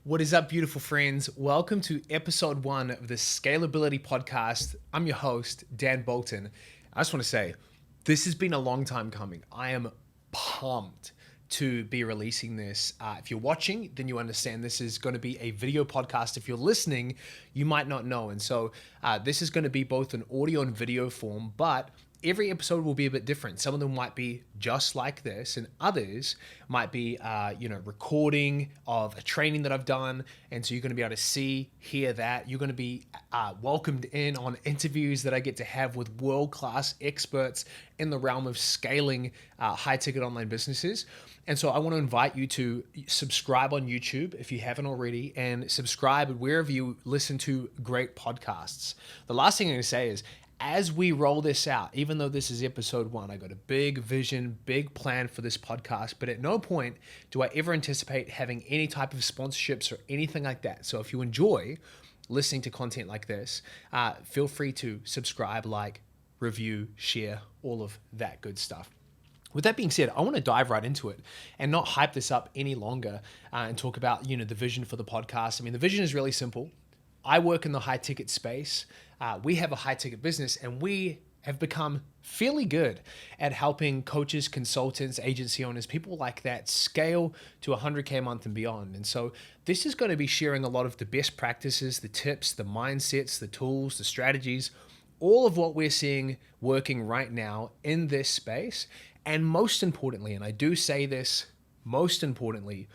What is up, beautiful friends? Welcome to episode 1 of the Scalability Podcast. I'm your host, Dan Bolton. I just want to say, this has been a long time coming. I am pumped to be releasing this. If you're watching, then you understand this is going to be a video podcast. If you're listening, you might not know. And so this is going to be both an audio and video form, but every episode will be a bit different. Some of them might be just like this, and others might be, recording of a training that I've done. And so you're going to be able to see, hear that. You're going to be welcomed in on interviews that I get to have with world-class experts in the realm of scaling high-ticket online businesses. And so I want to invite you to subscribe on YouTube if you haven't already, and subscribe wherever you listen to great podcasts. The last thing I'm going to say is, as we roll this out, even though this is episode 1, I got a big vision, big plan for this podcast, but at no point do I ever anticipate having any type of sponsorships or anything like that. So if you enjoy listening to content like this, feel free to subscribe, like, review, share, all of that good stuff. With that being said, I want to dive right into it and not hype this up any longer and talk about, the vision for the podcast. I mean, the vision is really simple. I work in the high ticket space. We have a high ticket business, and we have become fairly good at helping coaches, consultants, agency owners, people like that scale to 100K a month and beyond. And so this is going to be sharing a lot of the best practices, the tips, the mindsets, the tools, the strategies, all of what we're seeing working right now in this space. And most importantly, and I do say this, most importantly,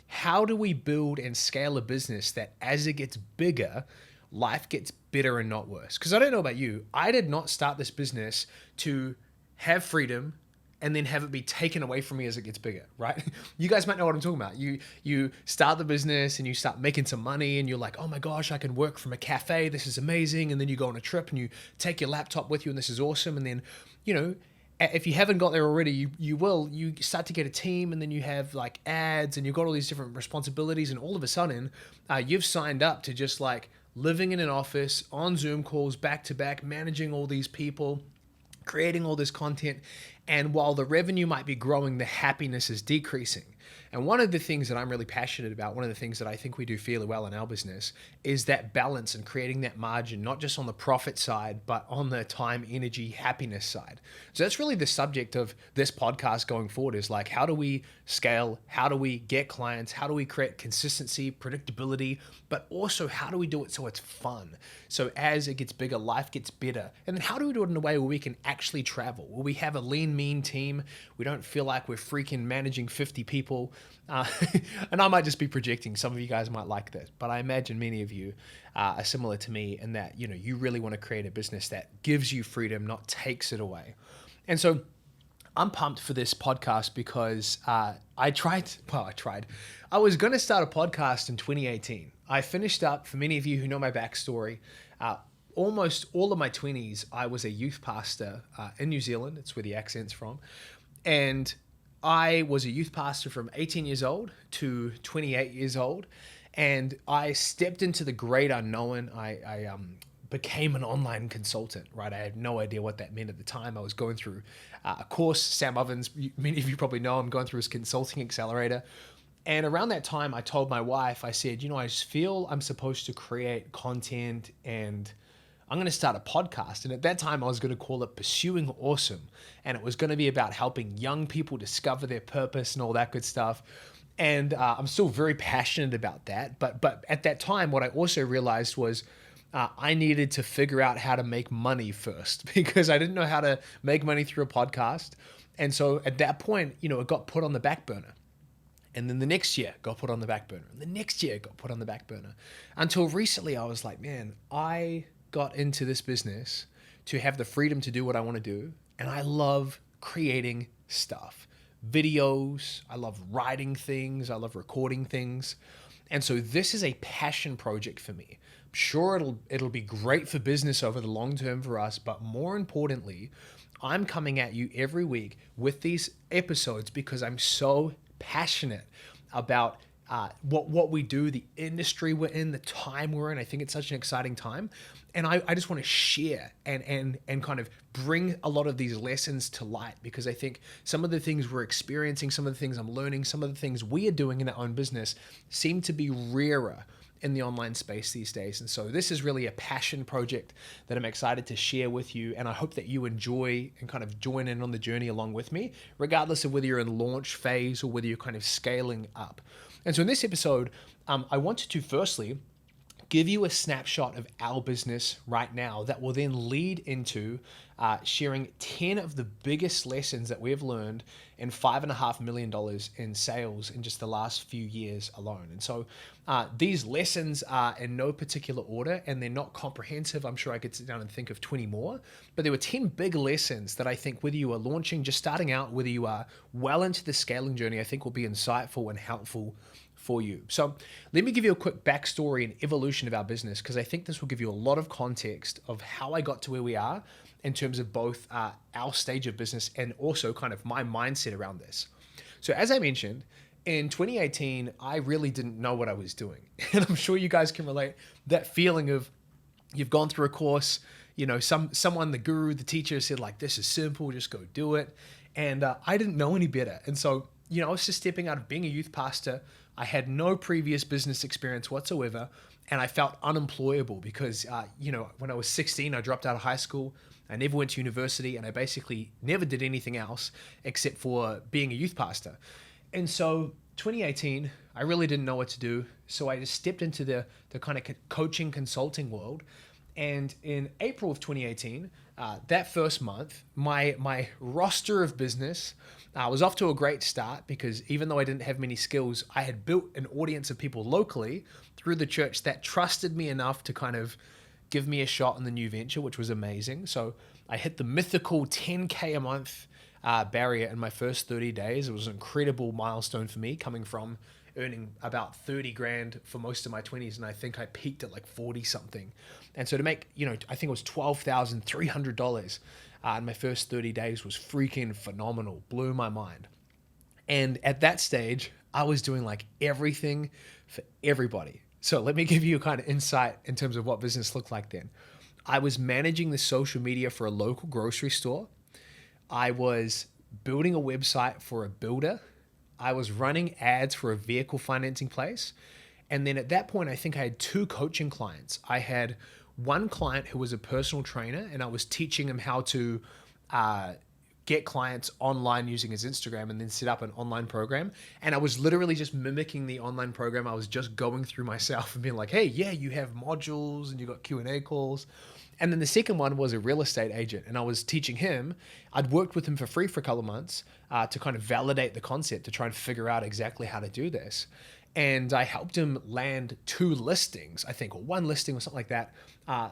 how do we build and scale a business that as it gets bigger, life gets better and not worse? Because I don't know about you, I did not start this business to have freedom and then have it be taken away from me as it gets bigger, right? You guys might know what I'm talking about. You start the business and you start making some money and you're like, oh my gosh, I can work from a cafe. This is amazing. And then you go on a trip and you take your laptop with you and this is awesome. And then, if you haven't got there already, you start to get a team, and then you have like ads and you've got all these different responsibilities, and all of a sudden you've signed up to just like living in an office on Zoom calls back to back, managing all these people, creating all this content. And while the revenue might be growing, the happiness is decreasing. And one of the things that I'm really passionate about, one of the things that I think we do fairly well in our business, is that balance and creating that margin, not just on the profit side, but on the time, energy, happiness side. So that's really the subject of this podcast going forward, is like, how do we scale? How do we get clients? How do we create consistency, predictability, but also how do we do it so it's fun? So as it gets bigger, life gets better. And then how do we do it in a way where we can actually travel, where we have a lean, mean team? We don't feel like we're freaking managing 50 people. And I might just be projecting. Some of you guys might like this, but I imagine many of you are similar to me in that, you really want to create a business that gives you freedom, not takes it away. And so I'm pumped for this podcast because I was going to start a podcast in 2018. I finished up, for many of you who know my backstory, almost all of my 20s, I was a youth pastor in New Zealand. It's where the accent's from. And I was a youth pastor from 18 years old to 28 years old. And I stepped into the great unknown. I became an online consultant, right? I had no idea what that meant at the time. I was going through a course, Sam Ovens, many of you probably know, I'm going through his consulting accelerator. And around that time, I told my wife, I said, I just feel I'm supposed to create content and I'm going to start a podcast. And at that time, I was going to call it Pursuing Awesome. And it was going to be about helping young people discover their purpose and all that good stuff. And I'm still very passionate about that. But at that time, what I also realized was I needed to figure out how to make money first, because I didn't know how to make money through a podcast. And so at that point, it got put on the back burner. And then the next year got put on the back burner. And the next year got put on the back burner. Until recently, I was like, man, I got into this business to have the freedom to do what I want to do. And I love creating stuff, videos. I love writing things. I love recording things. And so this is a passion project for me. I'm sure it'll be great for business over the long term for us. But more importantly, I'm coming at you every week with these episodes because I'm so passionate about what we do, the industry we're in, the time we're in. I think it's such an exciting time, and I just want to share and kind of bring a lot of these lessons to light, because I think some of the things we're experiencing, some of the things I'm learning, some of the things we are doing in our own business seem to be rarer in the online space these days. And so this is really a passion project that I'm excited to share with you. And I hope that you enjoy and kind of join in on the journey along with me, regardless of whether you're in launch phase or whether you're kind of scaling up. And so in this episode, I wanted to firstly give you a snapshot of our business right now that will then lead into sharing 10 of the biggest lessons that we've learned in $5.5 million in sales in just the last few years alone. And so these lessons are in no particular order, and they're not comprehensive. I'm sure I could sit down and think of 20 more, but there were 10 big lessons that I think, whether you are launching, just starting out, whether you are well into the scaling journey, I think will be insightful and helpful for you. So let me give you a quick backstory and evolution of our business, because I think this will give you a lot of context of how I got to where we are in terms of both our stage of business and also kind of my mindset around this. So as I mentioned, in 2018, I really didn't know what I was doing. And I'm sure you guys can relate that feeling of you've gone through a course, you know, someone, the guru, the teacher said like, this is simple, just go do it. And I didn't know any better. And so, you know, I was just stepping out of being a youth pastor. I had no previous business experience whatsoever, and I felt unemployable because, you know, when I was 16, I dropped out of high school. I never went to university, and I basically never did anything else except for being a youth pastor. And so 2018, I really didn't know what to do. So I just stepped into the kind of coaching consulting world. And in April of 2018, that first month, my roster of business was off to a great start, because even though I didn't have many skills, I had built an audience of people locally through the church that trusted me enough to kind of give me a shot in the new venture, which was amazing. So I hit the mythical 10K a month barrier in my first 30 days. It was an incredible milestone for me, coming from earning about 30 grand for most of my 20s, and I think I peaked at like 40 something. And so to make, you know, I think it was $12,300 in my first 30 days was freaking phenomenal, blew my mind. And at that stage, I was doing like everything for everybody. So let me give you a kind of insight in terms of what business looked like then. I was managing the social media for a local grocery store. I was building a website for a builder. I was running ads for a vehicle financing place. And then at that point, I think I had 2 coaching clients. I had one client who was a personal trainer, and I was teaching him how to get clients online using his Instagram and then set up an online program. And I was literally just mimicking the online program I was just going through myself and being like, hey, yeah, you have modules and you got Q&A calls. And then the second one was a real estate agent, and I was teaching him. I'd worked with him for free for a couple of months to kind of validate the concept, to try and figure out exactly how to do this. And I helped him land 2 listings, I think, or 1 listing or something like that,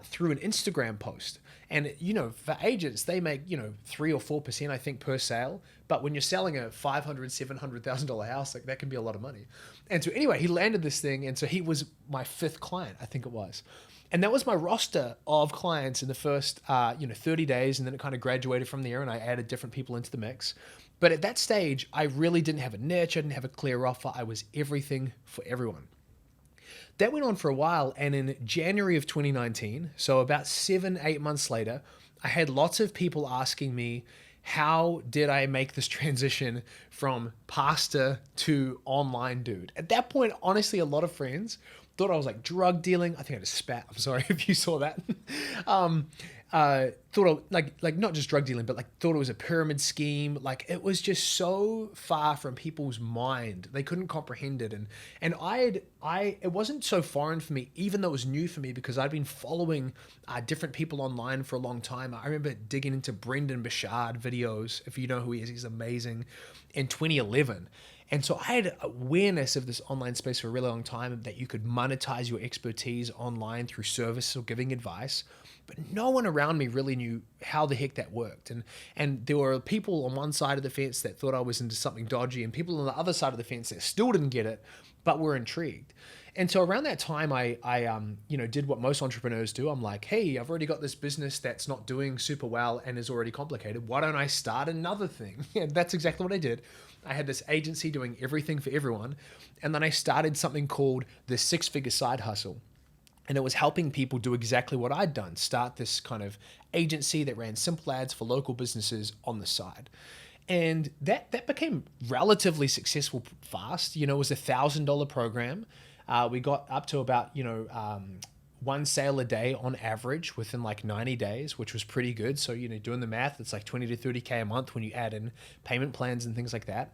through an Instagram post. And, you know, for agents, they make, you know, 3 or 4%, I think, per sale. But when you're selling a $500,000, $700,000 house, like that can be a lot of money. And so anyway, he landed this thing. And so he was my 5th client, I think it was. And that was my roster of clients in the first, 30 days. And then it kind of graduated from there, and I added different people into the mix. But at that stage, I really didn't have a niche. I didn't have a clear offer. I was everything for everyone. That went on for a while. And in January of 2019, so about 7-8 months later, I had lots of people asking me, how did I make this transition from pastor to online dude? At that point, honestly, a lot of friends thought I was like drug dealing. I think I just spat. I'm sorry if you saw that. Thought like not just drug dealing, but like thought it was a pyramid scheme. Like it was just so far from people's mind. They couldn't comprehend it. And it wasn't so foreign for me, even though it was new for me, because I'd been following different people online for a long time. I remember digging into Brendan Bouchard videos. If you know who he is, he's amazing, in 2011. And so I had awareness of this online space for a really long time, that you could monetize your expertise online through service or giving advice. But no one around me really knew how the heck that worked. And there were people on one side of the fence that thought I was into something dodgy, and people on the other side of the fence that still didn't get it, but we're intrigued. And so around that time, did what most entrepreneurs do. I'm like, hey, I've already got this business that's not doing super well and is already complicated. Why don't I start another thing? And that's exactly what I did. I had this agency doing everything for everyone. And then I started something called the Six-Figure Side Hustle. And it was helping people do exactly what I'd done, start this kind of agency that ran simple ads for local businesses on the side. And that became relatively successful fast. It was $1,000 program. We got up to about, one sale a day on average within like 90 days, which was pretty good. So, doing the math, it's like 20 to 30K a month when you add in payment plans and things like that.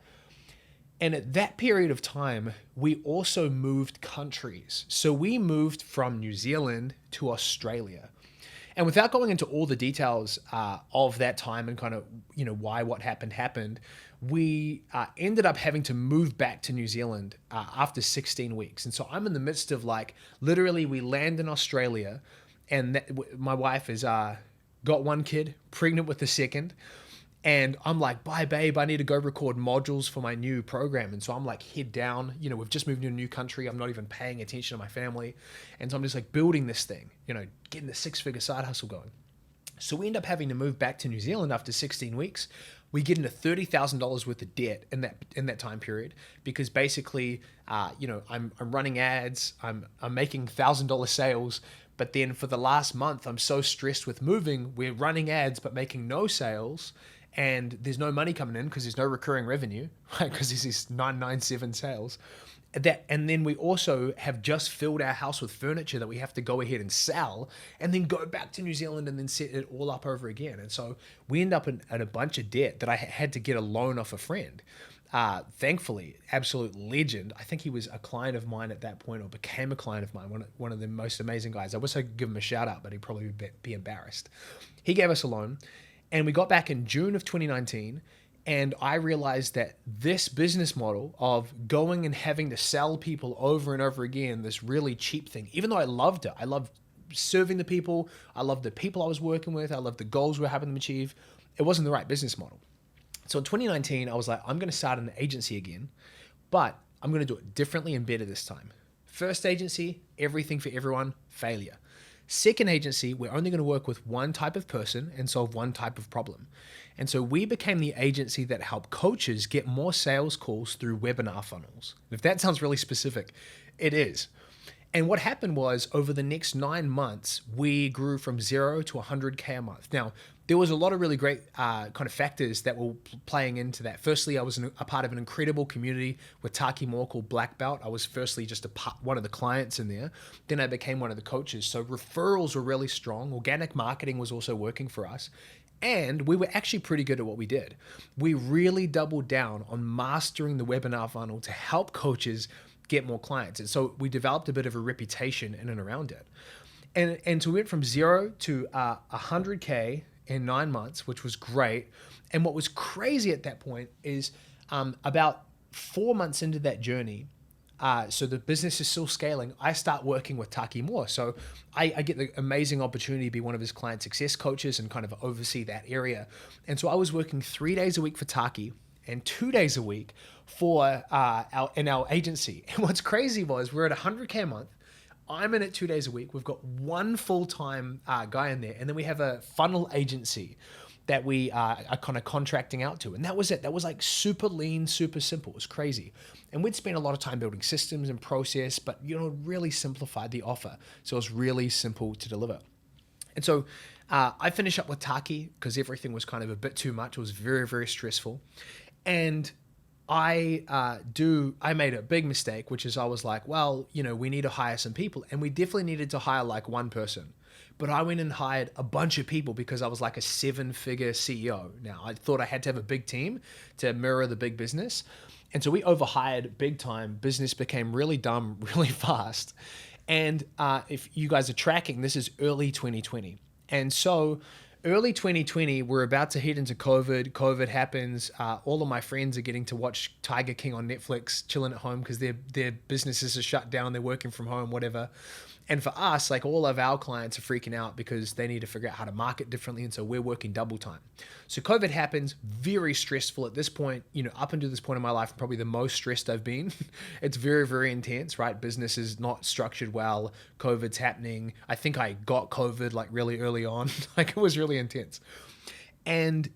And at that period of time, we also moved countries. So we moved from New Zealand to Australia. And without going into all the details of that time and kind of, why what happened, we ended up having to move back to New Zealand after 16 weeks. And so I'm in the midst of literally we land in Australia and my wife has got one kid, pregnant with the second. And I'm like, bye, babe, I need to go record modules for my new program. And so I'm like head down, we've just moved to a new country. I'm not even paying attention to my family. And so I'm just like building this thing, getting the six-figure side hustle going. So we end up having to move back to New Zealand after 16 weeks. We get into $30,000 worth of debt in that time period because basically, I'm running ads, I'm making $1,000 sales, but then for the last month, I'm so stressed with moving, we're running ads but making no sales, and there's no money coming in because there's no recurring revenue, right? Because there's these 997 sales. And then we also have just filled our house with furniture that we have to go ahead and sell and then go back to New Zealand and then set it all up over again. And so we end up in a bunch of debt that I had to get a loan off a friend. Thankfully, absolute legend. I think he was a client of mine at that point or became a client of mine, one of the most amazing guys. I wish I could give him a shout out, but he'd probably be embarrassed. He gave us a loan and we got back in June of 2019. And I realized that this business model of going and having to sell people over and over again, this really cheap thing, even though I loved it, I loved serving the people, I loved the people I was working with, I loved the goals we were having them achieve, it wasn't the right business model. So in 2019, I was like, I'm going to start an agency again, but I'm going to do it differently and better this time. First agency, everything for everyone, failure. Second agency, we're only going to work with one type of person and solve one type of problem. And so we became the agency that helped coaches get more sales calls through webinar funnels. If that sounds really specific, it is. And what happened was over the next 9 months, we grew from 0 to 100K a month. Now, there was a lot of really great kind of factors that were playing into that. Firstly, I was a part of an incredible community with Taki Moore called Black Belt. I was firstly just one of the clients in there. Then I became one of the coaches. So referrals were really strong. Organic marketing was also working for us. And we were actually pretty good at what we did. We really doubled down on mastering the webinar funnel to help coaches get more clients. And so we developed a bit of a reputation in and around it. And so we went from 0 to 100K in 9 months, which was great. And what was crazy at that point is about 4 months into that journey, so the business is still scaling, I start working with Taki Moore. So I get the amazing opportunity to be one of his client success coaches and kind of oversee that area. And so I was working 3 days a week for Taki and 2 days a week for our agency. And what's crazy was we're at 100K a month. I'm in it 2 days a week. We've got one full-time guy in there. And then we have a funnel agency that we are kind of contracting out to. And that was it. That was like super lean, super simple. It was crazy. And we'd spent a lot of time building systems and process, but really simplified the offer. So it was really simple to deliver. And so I finished up with Taki because everything was kind of a bit too much. It was very, very stressful. And I made a big mistake, which is I was like, well, we need to hire some people. And we definitely needed to hire like one person. But I went and hired a bunch of people because I was like a 7-figure CEO. Now, I thought I had to have a big team to mirror the big business. And so we overhired big time. Business became really dumb really fast. And if you guys are tracking, this is early 2020. And so early 2020, we're about to head into COVID. COVID happens. All of my friends are getting to watch Tiger King on Netflix, chilling at home because their businesses are shut down. They're working from home, whatever. And for us, like all of our clients are freaking out because they need to figure out how to market differently. And so we're working double time. So COVID happens, very stressful at this point, up until this point in my life, probably the most stressed I've been. It's very, very intense, right? Business is not structured well. COVID's happening. I think I got COVID like really early on. Like it was really intense. And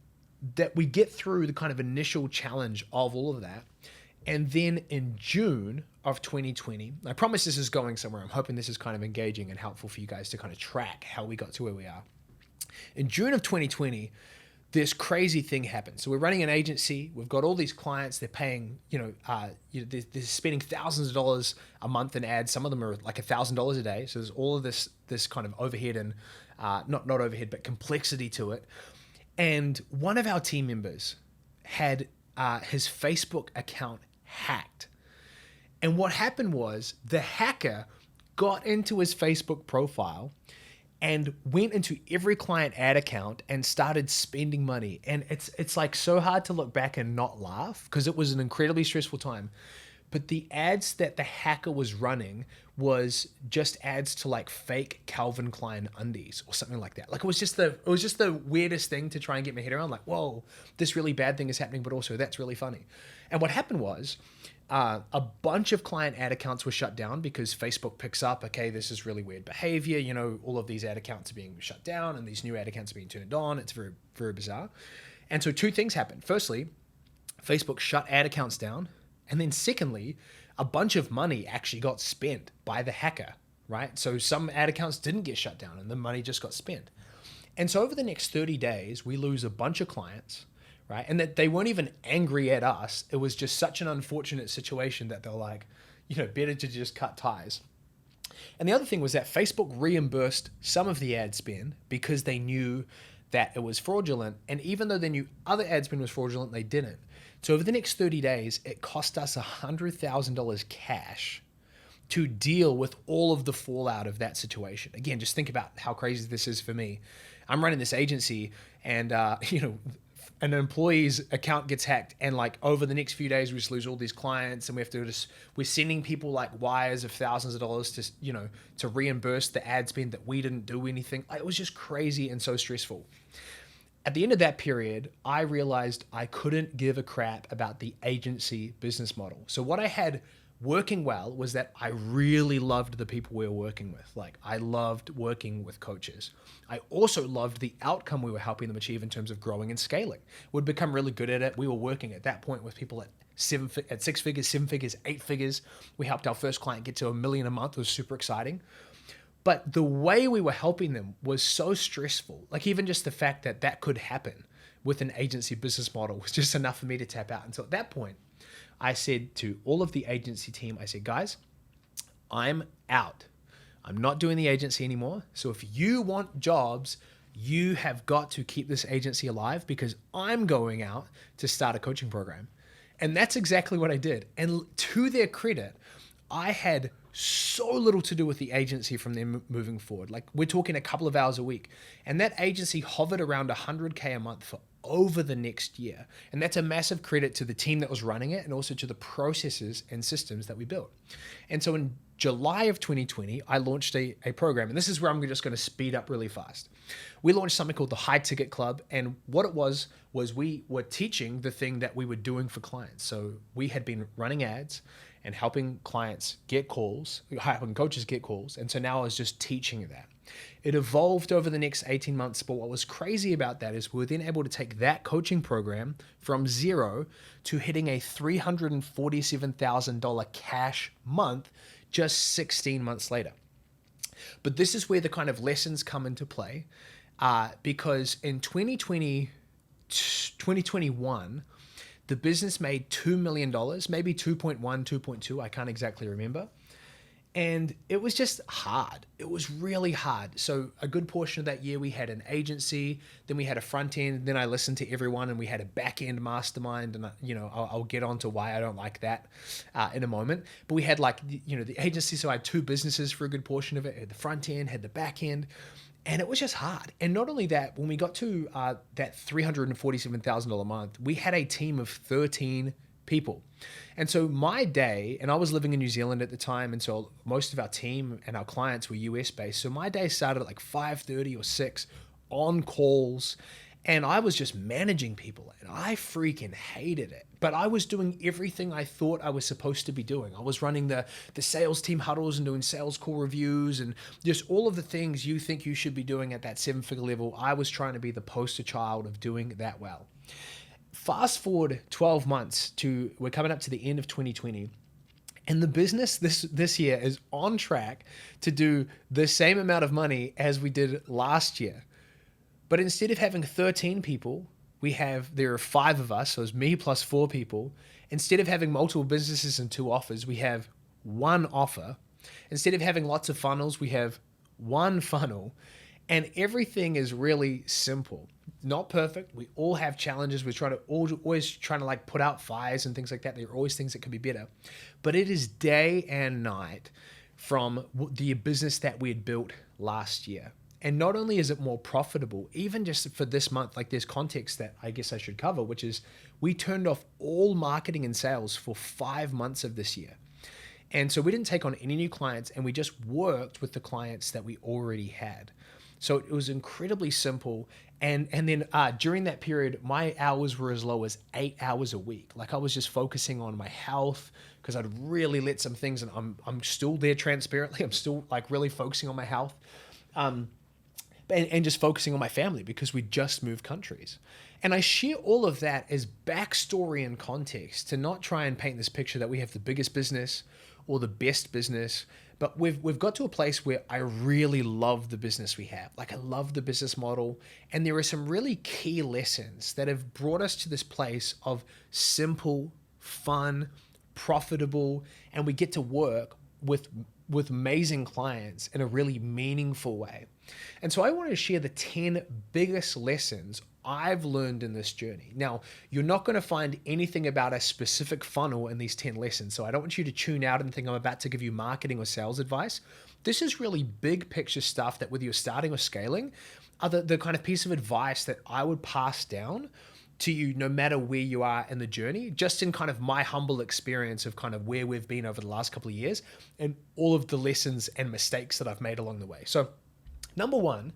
that we get through the kind of initial challenge of all of that. And then in June of 2020, I promise this is going somewhere. I'm hoping this is kind of engaging and helpful for you guys to kind of track how we got to where we are. In June of 2020, this crazy thing happened. So we're running an agency. We've got all these clients. They're paying, they're spending thousands of dollars a month in ads. Some of them are like $1,000 a day. So there's all of this kind of overhead and not overhead, but complexity to it. And one of our team members had his Facebook account hacked. And what happened was the hacker got into his Facebook profile and went into every client ad account and started spending money. And it's like so hard to look back and not laugh because it was an incredibly stressful time. But the ads that the hacker was running was just ads to like fake Calvin Klein undies or something like that. Like it was just the weirdest thing to try and get my head around. Like, whoa, this really bad thing is happening, but also that's really funny. And what happened was a bunch of client ad accounts were shut down because Facebook picks up, okay, this is really weird behavior. All of these ad accounts are being shut down and these new ad accounts are being turned on. It's very, very bizarre. And so two things happened. Firstly, Facebook shut ad accounts down. And then secondly, a bunch of money actually got spent by the hacker, right? So some ad accounts didn't get shut down and the money just got spent. And so over the next 30 days, we lose a bunch of clients, right? And that they weren't even angry at us. It was just such an unfortunate situation that they're like, better to just cut ties. And the other thing was that Facebook reimbursed some of the ad spend because they knew that it was fraudulent. And even though they knew other ad spend was fraudulent, they didn't. So over the next 30 days, it cost us $100,000 cash to deal with all of the fallout of that situation. Again, just think about how crazy this is for me. I'm running this agency and, an employee's account gets hacked and like over the next few days, we just lose all these clients and we're sending people like wires of thousands of dollars to reimburse the ad spend that we didn't do anything. It was just crazy and so stressful. At the end of that period, I realized I couldn't give a crap about the agency business model. So what I had working well was that I really loved the people we were working with. Like I loved working with coaches. I also loved the outcome we were helping them achieve in terms of growing and scaling. We'd become really good at it. We were working at that point with people at 6 figures, 7 figures, 8 figures. We helped our first client get to $1 million a month. It was super exciting. But the way we were helping them was so stressful. Like even just the fact that that could happen with an agency business model was just enough for me to tap out. And so at that point, I said to all of the agency team, I said, guys, I'm out. I'm not doing the agency anymore. So if you want jobs, you have got to keep this agency alive because I'm going out to start a coaching program. And that's exactly what I did. And to their credit, I had so little to do with the agency from them moving forward. Like we're talking a couple of hours a week. And that agency hovered around $100K a month for over the next year. And that's a massive credit to the team that was running it and also to the processes and systems that we built. And so in July of 2020, I launched a program. And this is where I'm just going to speed up really fast. We launched something called the High Ticket Club. And what it was we were teaching the thing that we were doing for clients. So we had been running ads and helping clients get calls, helping coaches get calls. And so now I was just teaching that. It evolved over the next 18 months, but what was crazy about that is we were then able to take that coaching program from zero to hitting a $347,000 cash month just 16 months later. But this is where the kind of lessons come into play because in 2021, the business made $2 million, maybe 2.1, 2.2, I can't exactly remember. And it was just hard. It was really hard. So a good portion of that year we had an agency, then we had a front end, then I listened to everyone, and we had a back end mastermind. And I'll get on to why I don't like that in a moment. But we had the agency, so I had two businesses for a good portion of it. I had the front end, had the back end, and it was just hard. And not only that, when we got to that $347,000 a month, we had a team of 13 people. And so my day, and I was living in New Zealand at the time, and so most of our team and our clients were US based. So my day started at like 5:30 or 6 on calls, and I was just managing people, and I freaking hated it. But I was doing everything I thought I was supposed to be doing. I was running the sales team huddles and doing sales call reviews and just all of the things you think you should be doing at that 7-figure level. I was trying to be the poster child of doing that well. Fast forward 12 months we're coming up to the end of 2020, and the business this year is on track to do the same amount of money as we did last year. But instead of having 13 people, there are 5 of us, so it's me plus 4 people. Instead of having multiple businesses and 2 offers, we have 1 offer. Instead of having lots of funnels, we have 1 funnel. And everything is really simple. Not perfect. We all have challenges. We're always trying to like put out fires and things like that. There are always things that can be better. But it is day and night from the business that we had built last year. And not only is it more profitable, even just for this month, like there's context that I guess I should cover, which is we turned off all marketing and sales for 5 months of this year. And so we didn't take on any new clients, and we just worked with the clients that we already had. So it was incredibly simple. And then during that period, my hours were as low as 8 hours a week. Like I was just focusing on my health because I'd really let some things, and I'm still there transparently. I'm still like really focusing on my health. And just focusing on my family because we just moved countries. And I share all of that as backstory and context to not try and paint this picture that we have the biggest business or the best business, but we've got to a place where I really love the business we have. Like I love the business model, and there are some really key lessons that have brought us to this place of simple, fun, profitable, and we get to work with amazing clients in a really meaningful way. And so I want to share the 10 biggest lessons I've learned in this journey. Now, you're not going to find anything about a specific funnel in these 10 lessons. So I don't want you to tune out and think I'm about to give you marketing or sales advice. This is really big picture stuff that whether you're starting or scaling are the kind of piece of advice that I would pass down to you no matter where you are in the journey, just in kind of my humble experience of kind of where we've been over the last couple of years and all of the lessons and mistakes that I've made along the way. So number 1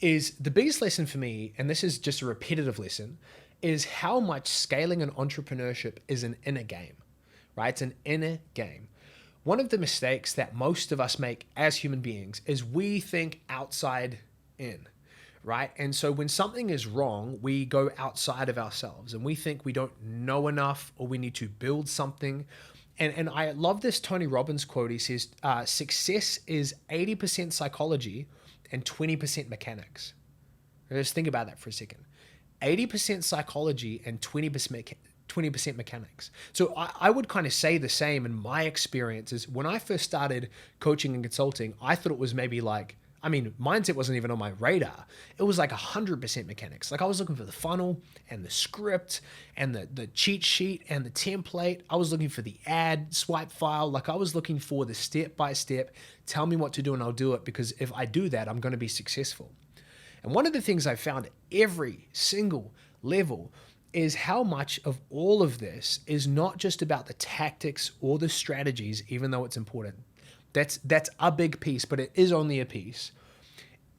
is the biggest lesson for me, and this is just a repetitive lesson, is how much scaling and entrepreneurship is an inner game, right? It's an inner game. One of the mistakes that most of us make as human beings is we think outside in, right? And so when something is wrong, we go outside of ourselves and we think we don't know enough or we need to build something. And I love this Tony Robbins quote. He says, success is 80% psychology and 20% mechanics. Just think about that for a second. 80% psychology and 20% mechanics. So I would kind of say the same in my experiences. When I first started coaching and consulting, I thought it was maybe like, mindset wasn't even on my radar. It was like 100% mechanics. Like I was looking for the funnel and the script and the cheat sheet and the template. I was looking for the ad swipe file. Like I was looking for the step-by-step, tell me what to do and I'll do it, because if I do that, I'm going to be successful. And one of the things I found at every single level is how much of all of this is not just about the tactics or the strategies, even though it's important. That's a big piece, but it is only a piece.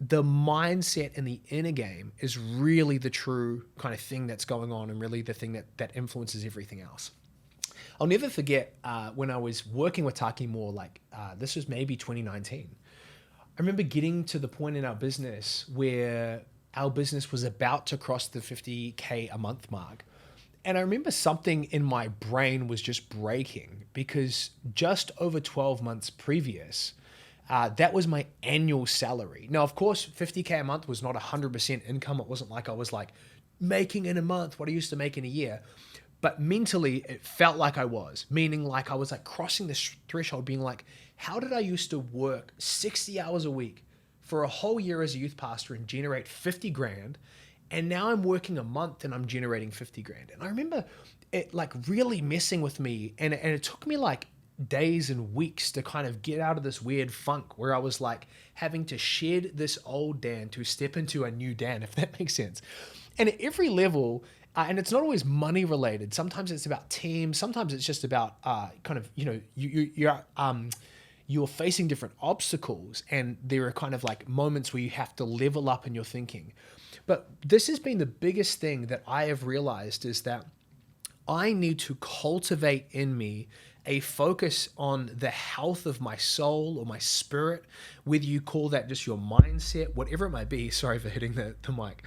The mindset and the inner game is really the true kind of thing that's going on and really the thing that influences everything else. I'll never forget when I was working with Taki Moore, this was maybe 2019. I remember getting to the point in our business where our business was about to cross the 50K a month mark. And I remember something in my brain was just breaking because just over 12 months previous, that was my annual salary. Now, of course, 50K a month was not 100% income. It wasn't like I was like making in a month what I used to make in a year. but mentally it felt like I was, meaning like I was like crossing this threshold, being like, how did I used to work 60 hours a week for a whole year as a youth pastor and generate 50 grand? And now I'm working a month and I'm generating 50 grand. And I remember it like really messing with me. And it took me like days and weeks to kind of get out of this weird funk where I was like having to shed this old Dan to step into a new Dan, if that makes sense. And at every level, and it's not always money related. Sometimes it's about team. Sometimes it's just about kind of, you're facing different obstacles, and there are kind of like moments where you have to level up in your thinking. But this has been the biggest thing that I have realized, is that I need to cultivate in me a focus on the health of my soul or my spirit, whether you call that just your mindset, whatever it might be. Sorry for hitting the mic.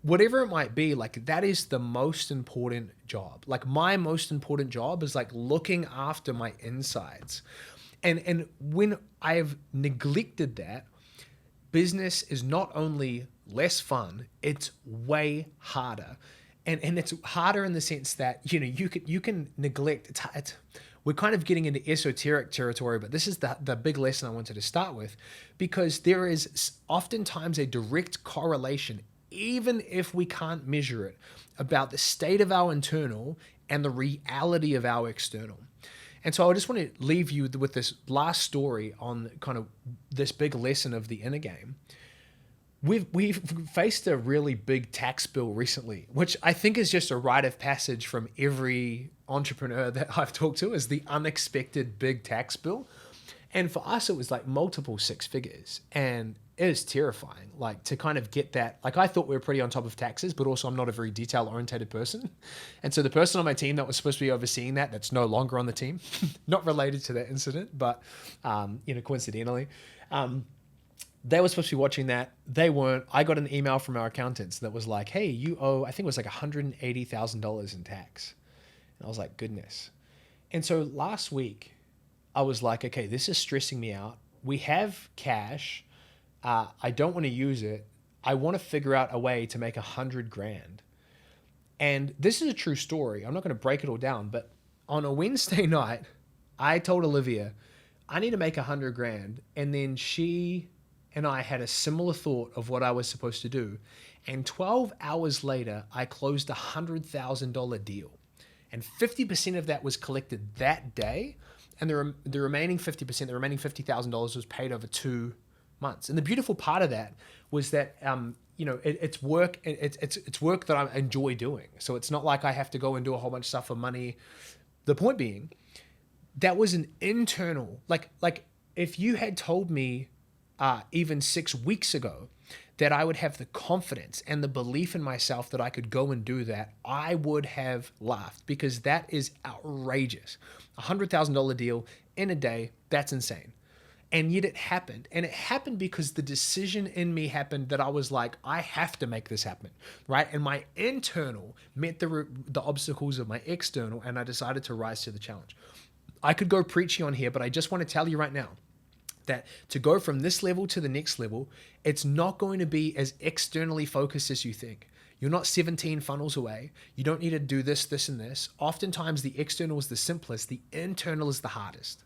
Whatever it might be, like that is the most important job. Like my most important job is like looking after my insides. And when I've neglected that, business is not only less fun, it's way harder. And it's harder in the sense that, you can neglect. We're kind of getting into esoteric territory, but this is the big lesson I wanted to start with, because there is oftentimes a direct correlation, even if we can't measure it, about the state of our internal and the reality of our external. And so I just want to leave you with this last story on kind of this big lesson of the inner game. We've faced a really big tax bill recently, which I think is just a rite of passage from every entrepreneur that I've talked to, is the unexpected big tax bill. And for us, it was like multiple six figures, and it is terrifying. Like to kind of get that, like I thought we were pretty on top of taxes, but also I'm not a very detail oriented person. And so the person on my team that was supposed to be overseeing that's no longer on the team, not related to that incident, but, coincidentally, they were supposed to be watching that. They weren't. I got an email from our accountants that was like, hey, you owe, I think it was like $180,000 in tax. And I was like, goodness. And so last week I was like, okay, this is stressing me out. We have cash. I don't want to use it. I want to figure out a way to make 100 grand. And this is a true story. I'm not going to break it all down, but on a Wednesday night, I told Olivia, I need to make 100 grand. And then she and I had a similar thought of what I was supposed to do. And 12 hours later, I closed a $100,000 deal. And 50% of that was collected that day. And the remaining 50%, the remaining $50,000 was paid over 2 months. And the beautiful part of that was that, it's work. It's work that I enjoy doing. So it's not like I have to go and do a whole bunch of stuff for money. The point being, that was an internal, like if you had told me, even 6 weeks ago, that I would have the confidence and the belief in myself that I could go and do that, I would have laughed, because that is outrageous. $100,000 deal in a day, that's insane. And yet it happened. And it happened because the decision in me happened that I was like, I have to make this happen, right? And my internal met the obstacles of my external, and I decided to rise to the challenge. I could go preachy on here, but I just want to tell you right now, that to go from this level to the next level, it's not going to be as externally focused as you think. You're not 17 funnels away. You don't need to do this, this, and this. Oftentimes the external is the simplest, the internal is the hardest.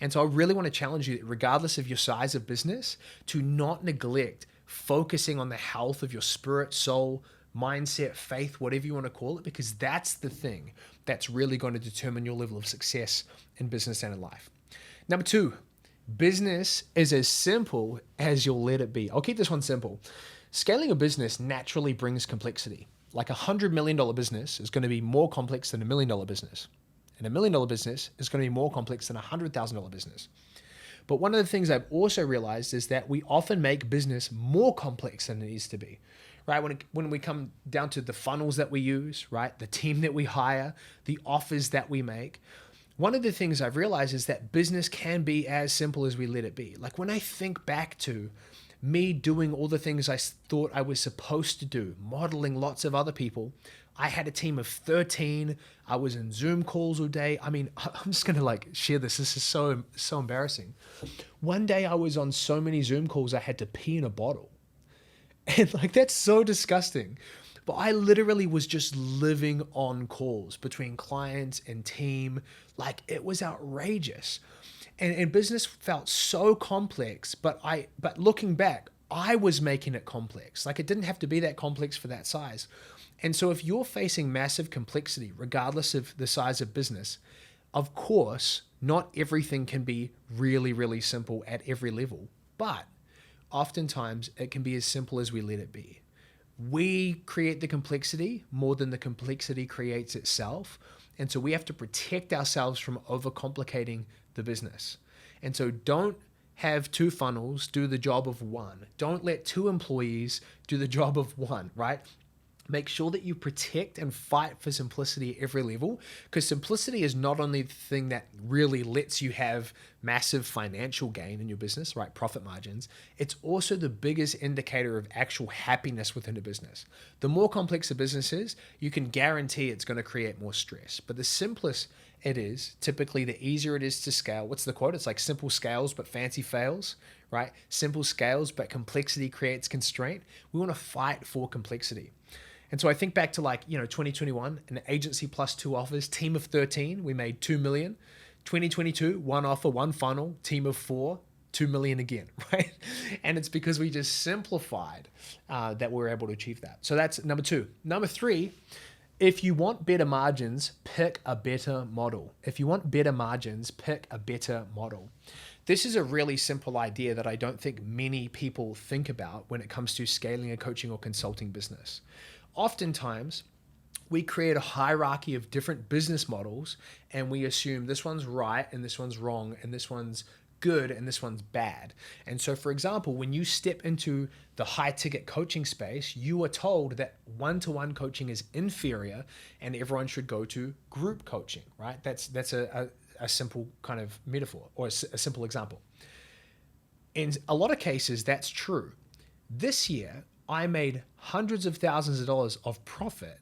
And so I really want to challenge you, regardless of your size of business, to not neglect focusing on the health of your spirit, soul, mindset, faith, whatever you want to call it, because that's the thing that's really going to determine your level of success in business and in life. Number 2, business is as simple as you'll let it be. I'll keep this one simple. Scaling a business naturally brings complexity. Like $100 million business is going to be more complex than $1 million business. And $1 million business is going to be more complex than a $100,000 business. But one of the things I've also realized is that we often make business more complex than it needs to be, right? When we come down to the funnels that we use, right? The team that we hire, the offers that we make. One of the things I've realized is that business can be as simple as we let it be. Like when I think back to me doing all the things I thought I was supposed to do, modeling lots of other people, I had a team of 13. I was in Zoom calls all day. I mean, I'm just going to share this. This is so embarrassing. One day I was on so many Zoom calls, I had to pee in a bottle. And that's so disgusting. but I literally was just living on calls between clients and team. Like, it was outrageous. And business felt so complex, but looking back, I was making it complex. Like, it didn't have to be that complex for that size. And so if you're facing massive complexity, regardless of the size of business, of course, not everything can be really, really simple at every level, but oftentimes it can be as simple as we let it be. We create the complexity more than the complexity creates itself. And so we have to protect ourselves from overcomplicating the business. And so don't have two funnels do the job of one. Don't let two employees do the job of one, right? Make sure that you protect and fight for simplicity at every level, because simplicity is not only the thing that really lets you have massive financial gain in your business, right? Profit margins. It's also the biggest indicator of actual happiness within a business. The more complex a business is, you can guarantee it's going to create more stress. But the simplest it is, typically the easier it is to scale. What's the quote? It's like simple scales, but fancy fails, right? Simple scales, but complexity creates constraint. We want to fight for complexity. And so I think back to 2021, an agency plus 2 offers, team of 13, we made 2 million. 2022, 1 offer, 1 funnel, team of 4, 2 million again, right? And it's because we just simplified that we're able to achieve that. So that's number 2. Number 3, if you want better margins, pick a better model. If you want better margins, pick a better model. This is a really simple idea that I don't think many people think about when it comes to scaling a coaching or consulting business. Oftentimes, we create a hierarchy of different business models and we assume this one's right and this one's wrong and this one's good and this one's bad. And so, for example, when you step into the high ticket coaching space, you are told that one-to-one coaching is inferior and everyone should go to group coaching, right? That's a simple kind of metaphor or a simple example. In a lot of cases, that's true. This year, I made hundreds of thousands of dollars of profit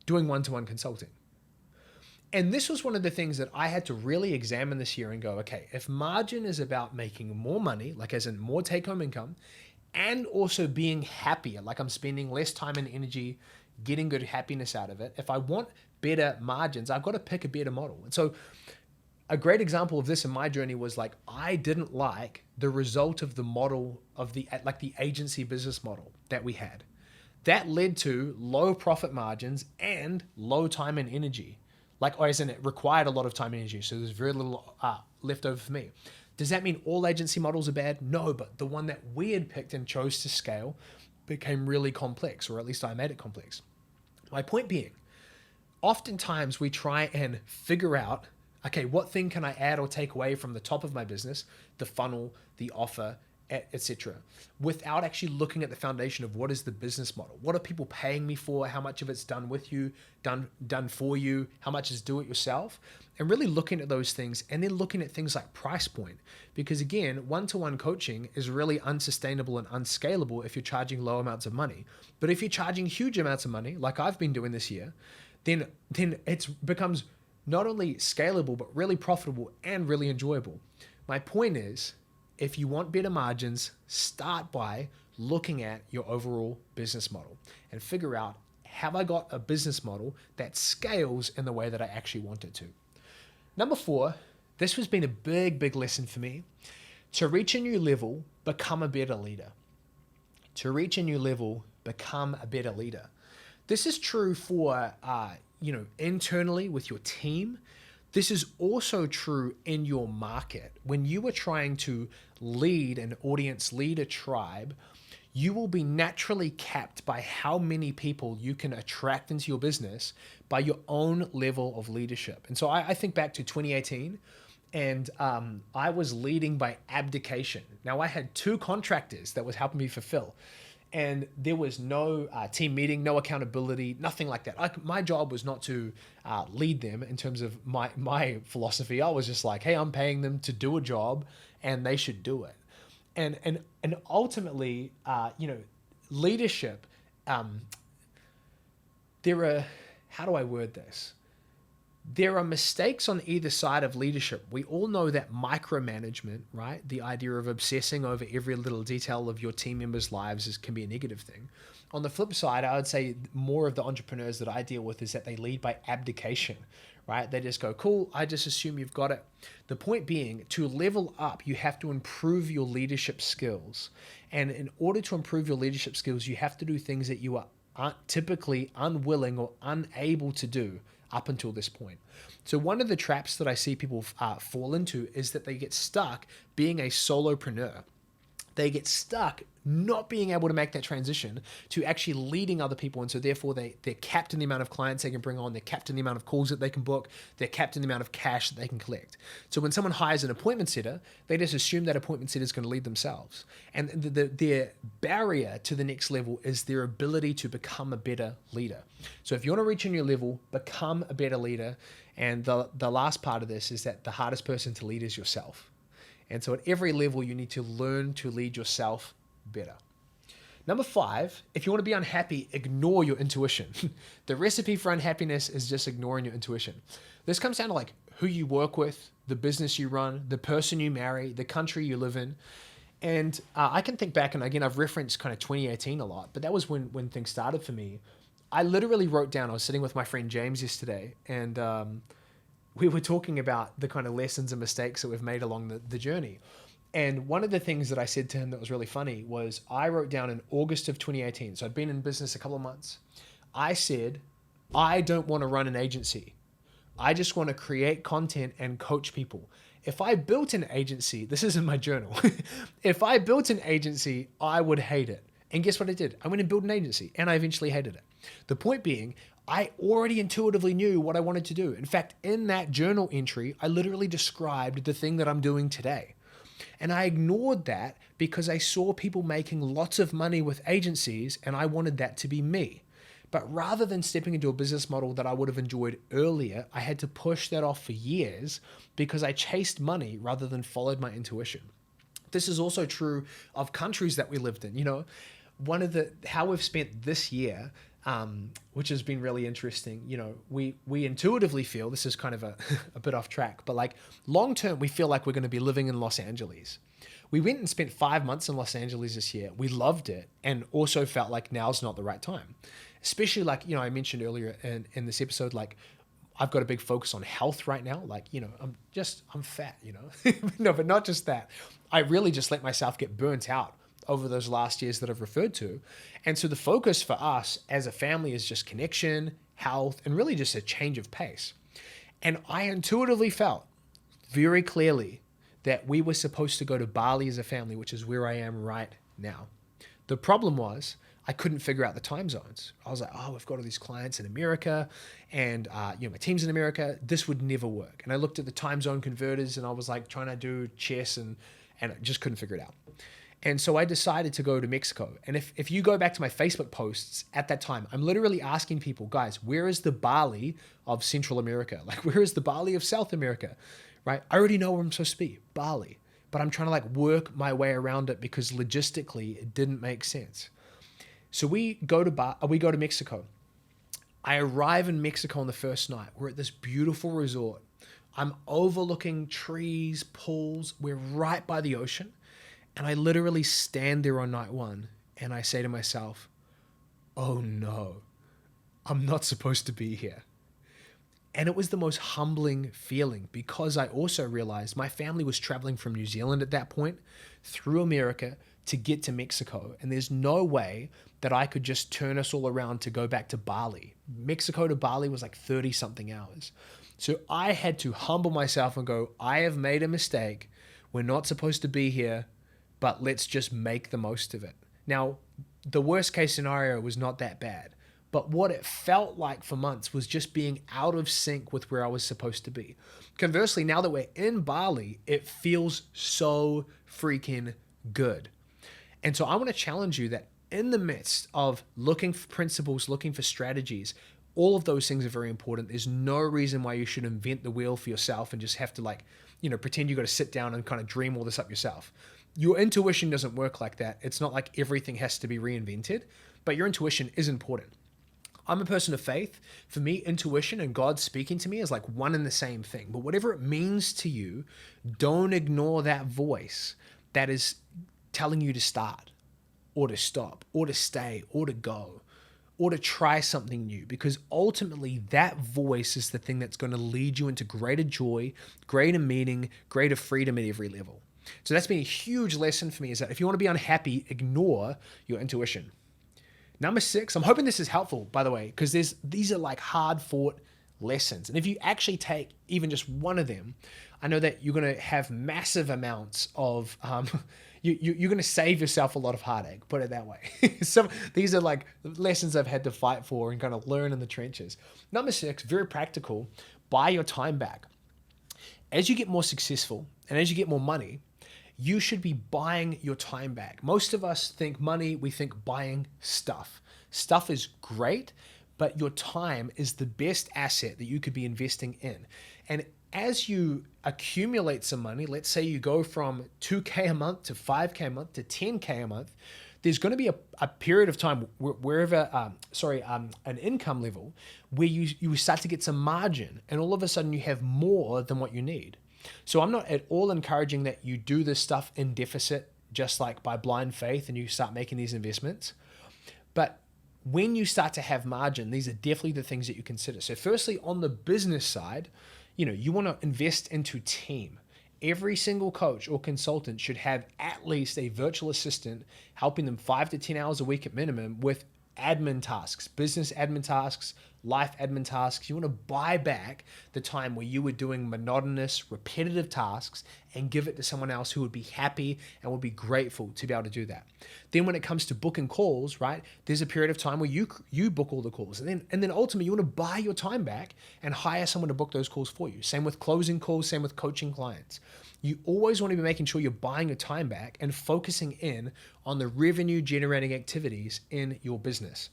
doing one-to-one consulting. And this was one of the things that I had to really examine this year and go, okay, if margin is about making more money, like as in more take-home income, and also being happier, like I'm spending less time and energy getting good happiness out of it, if I want better margins, I've got to pick a better model. And so a great example of this in my journey was like, I didn't like the result of the model of the agency business model that we had. That led to low profit margins and low time and energy. Or as in it required a lot of time and energy. So there's very little left over for me. Does that mean all agency models are bad? No, but the one that we had picked and chose to scale became really complex, or at least I made it complex. My point being, oftentimes we try and figure out, okay, what thing can I add or take away from the top of my business, the funnel, the offer, etc., without actually looking at the foundation of what is the business model. What are people paying me for? How much of it's done with you, done for you? How much is do it yourself? And really looking at those things, and then looking at things like price point. Because again, one-to-one coaching is really unsustainable and unscalable if you're charging low amounts of money. But if you're charging huge amounts of money, like I've been doing this year, then it becomes not only scalable, but really profitable and really enjoyable. My point is, if you want better margins, start by looking at your overall business model and figure out, have I got a business model that scales in the way that I actually want it to? Number 4, this has been a big lesson for me. To reach a new level, become a better leader. To reach a new level, become a better leader. This is true for, internally with your team. This is also true in your market. When you are trying to lead an audience, lead a tribe, you will be naturally capped by how many people you can attract into your business by your own level of leadership. And so I think back to 2018, and I was leading by abdication. Now, I had 2 contractors that was helping me fulfill. And there was no team meeting, no accountability, nothing like that. My job was not to lead them in terms of my philosophy. I was just like, hey, I'm paying them to do a job and they should do it. And ultimately, leadership, how do I word this? There are mistakes on either side of leadership. We all know that micromanagement, right? The idea of obsessing over every little detail of your team members' lives can be a negative thing. On the flip side, I would say more of the entrepreneurs that I deal with is that they lead by abdication, right? They just go, cool, I just assume you've got it. The point being, to level up, you have to improve your leadership skills. And in order to improve your leadership skills, you have to do things that you are typically unwilling or unable to do up until this point. So one of the traps that I see people fall into is that they get stuck being a solopreneur. They get stuck not being able to make that transition to actually leading other people. And so therefore they're capped in the amount of clients they can bring on, they're capped in the amount of calls that they can book, they're capped in the amount of cash that they can collect. So when someone hires an appointment setter, they just assume that appointment setter is going to lead themselves. And their barrier to the next level is their ability to become a better leader. So if you want to reach a new level, become a better leader. And the last part of this is that the hardest person to lead is yourself. And so at every level, you need to learn to lead yourself better. Number 5, if you want to be unhappy, ignore your intuition. The recipe for unhappiness is just ignoring your intuition. This comes down to like who you work with, the business you run, the person you marry, the country you live in. And I can think back, and again, I've referenced kind of 2018 a lot, but that was when things started for me. I literally wrote down, I was sitting with my friend James yesterday, and we were talking about the kind of lessons and mistakes that we've made along the journey. And one of the things that I said to him that was really funny was I wrote down in August of 2018, so I'd been in business a couple of months. I said, I don't want to run an agency. I just want to create content and coach people. If I built an agency, this is in my journal. If I built an agency, I would hate it. And guess what I did? I went and built an agency and I eventually hated it. The point being, I already intuitively knew what I wanted to do. In fact, in that journal entry, I literally described the thing that I'm doing today. And I ignored that because I saw people making lots of money with agencies and I wanted that to be me. But rather than stepping into a business model that I would have enjoyed earlier, I had to push that off for years because I chased money rather than followed my intuition. This is also true of countries that we lived in. You know, how we've spent this year, which has been really interesting. You know, we intuitively feel, this is kind of a bit off track, but like long term, we feel like we're going to be living in Los Angeles. We went and spent 5 months in Los Angeles this year. We loved it and also felt like now's not the right time. Especially like, you know, I mentioned earlier in this episode, like I've got a big focus on health right now. Like, you know, I'm fat, you know, no, but not just that. I really just let myself get burnt out over those last years that I've referred to. And so the focus for us as a family is just connection, health, and really just a change of pace. And I intuitively felt very clearly that we were supposed to go to Bali as a family, which is where I am right now. The problem was I couldn't figure out the time zones. I was like, oh, we've got all these clients in America and you know, my team's in America. This would never work. And I looked at the time zone converters and I was like trying to do chess and I just couldn't figure it out. And so I decided to go to Mexico. And if you go back to my Facebook posts at that time, I'm literally asking people, guys, where is the Bali of Central America? Like, where is the Bali of South America, right? I already know where I'm supposed to be, Bali. But I'm trying to like work my way around it because logistically it didn't make sense. So we go to Mexico. I arrive in Mexico on the first night. We're at this beautiful resort. I'm overlooking trees, pools. We're right by the ocean. And I literally stand there on night 1 and I say to myself, oh no, I'm not supposed to be here. And it was the most humbling feeling because I also realized my family was traveling from New Zealand at that point through America to get to Mexico. And there's no way that I could just turn us all around to go back to Bali. Mexico to Bali was like 30 something hours. So I had to humble myself and go, I have made a mistake. We're not supposed to be here, but let's just make the most of it. Now, the worst case scenario was not that bad, but what it felt like for months was just being out of sync with where I was supposed to be. Conversely, now that we're in Bali, it feels so freaking good. And so I want to challenge you that in the midst of looking for principles, looking for strategies, all of those things are very important. There's no reason why you should invent the wheel for yourself and just have to like, you know, pretend you got to sit down and kind of dream all this up yourself. Your intuition doesn't work like that. It's not like everything has to be reinvented, but your intuition is important. I'm a person of faith. For me, intuition and God speaking to me is like one and the same thing. But whatever it means to you, don't ignore that voice that is telling you to start or to stop or to stay or to go or to try something new, because ultimately that voice is the thing that's going to lead you into greater joy, greater meaning, greater freedom at every level. So that's been a huge lesson for me, is that if you want to be unhappy, ignore your intuition. Number 6, I'm hoping this is helpful, by the way, because these are like hard fought lessons. And if you actually take even just one of them, I know that you're going to have massive amounts of, you're going to save yourself a lot of heartache, put it that way. These are like lessons I've had to fight for and kind of learn in the trenches. Number 6, very practical, buy your time back. As you get more successful and as you get more money, you should be buying your time back. Most of us think money, we think buying stuff. Stuff is great, but your time is the best asset that you could be investing in. And as you accumulate some money, let's say you go from 2K a month to 5K a month to 10K a month, there's going to be a period of time an income level where you start to get some margin, and all of a sudden you have more than what you need. So I'm not at all encouraging that you do this stuff in deficit, just like by blind faith, and you start making these investments. But when you start to have margin, these are definitely the things that you consider. So firstly, on the business side, you want to invest into team. Every single coach or consultant should have at least a virtual assistant helping them 5 to 10 hours a week at minimum with admin tasks, business admin tasks, life admin tasks. You want to buy back the time where you were doing monotonous, repetitive tasks and give it to someone else who would be happy and would be grateful to be able to do that. Then when it comes to booking calls, right, there's a period of time where you book all the calls. And then ultimately you want to buy your time back and hire someone to book those calls for you. Same with closing calls, same with coaching clients. You always want to be making sure you're buying your time back and focusing in on the revenue generating activities in your business.